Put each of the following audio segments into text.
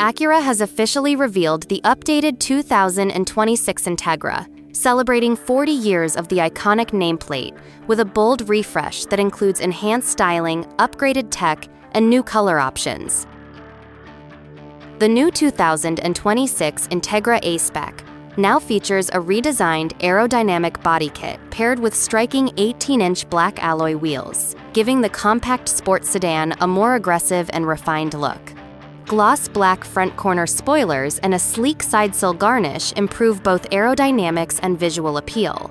Acura has officially revealed the updated 2026 Integra, celebrating 40 years of the iconic nameplate with a bold refresh that includes enhanced styling, upgraded tech, and new color options. The new 2026 Integra A-Spec now features a redesigned aerodynamic body kit paired with striking 18-inch black alloy wheels, giving the compact sports sedan a more aggressive and refined look. Gloss black front corner spoilers and a sleek side sill garnish improve both aerodynamics and visual appeal.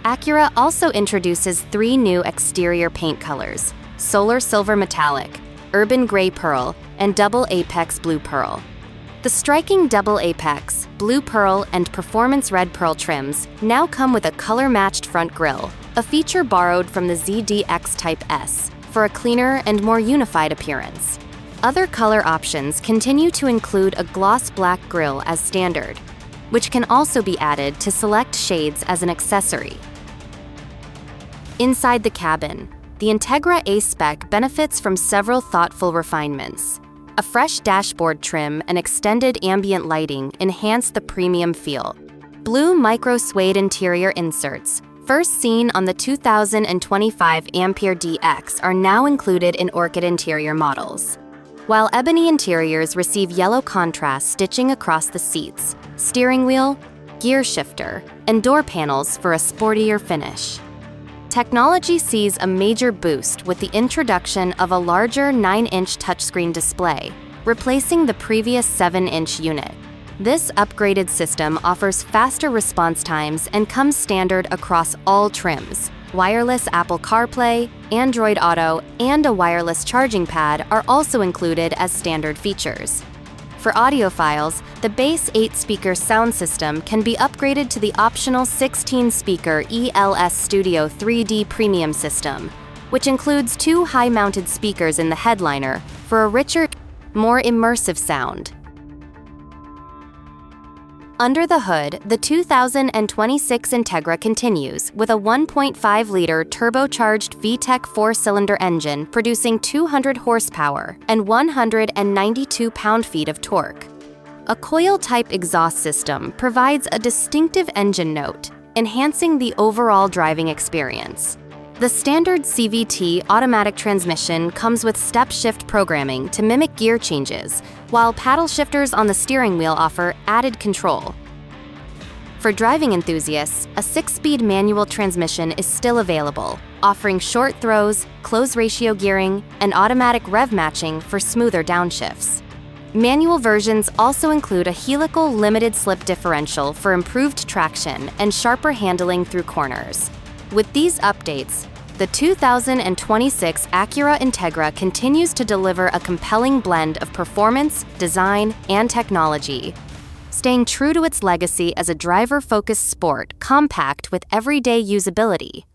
Acura also introduces 3 new exterior paint colors: Solar Silver Metallic, Urban Gray Pearl, and Double Apex Blue Pearl. The striking Double Apex, Blue Pearl, and Performance Red Pearl trims now come with a color-matched front grille, a feature borrowed from the ZDX Type S, for a cleaner and more unified appearance. Other color options continue to include a gloss black grille as standard, which can also be added to select shades as an accessory. Inside the cabin, the Integra A-Spec benefits from several thoughtful refinements. A fresh dashboard trim and extended ambient lighting enhance the premium feel. Blue micro suede interior inserts, first seen on the 2025 Ampere DX, are now included in Orchid interior models, while ebony interiors receive yellow contrast stitching across the seats, steering wheel, gear shifter, and door panels for a sportier finish. Technology sees a major boost with the introduction of a larger 9-inch touchscreen display, replacing the previous 7-inch unit. This upgraded system offers faster response times and comes standard across all trims. Wireless Apple CarPlay, Android Auto, and a wireless charging pad are also included as standard features. For audiophiles, the base 8-speaker sound system can be upgraded to the optional 16-speaker ELS Studio 3D Premium system, which includes 2 high-mounted speakers in the headliner for a richer, more immersive sound. Under the hood, the 2026 Integra continues with a 1.5-liter turbocharged VTEC 4-cylinder engine producing 200 horsepower and 192 pound-feet of torque. A coil-type exhaust system provides a distinctive engine note, enhancing the overall driving experience. The standard CVT automatic transmission comes with step-shift programming to mimic gear changes, while paddle shifters on the steering wheel offer added control. For driving enthusiasts, a 6-speed manual transmission is still available, offering short throws, close ratio gearing, and automatic rev matching for smoother downshifts. Manual versions also include a helical limited slip differential for improved traction and sharper handling through corners. With these updates, the 2026 Acura Integra continues to deliver a compelling blend of performance, design, and technology, staying true to its legacy as a driver-focused sport compact with everyday usability.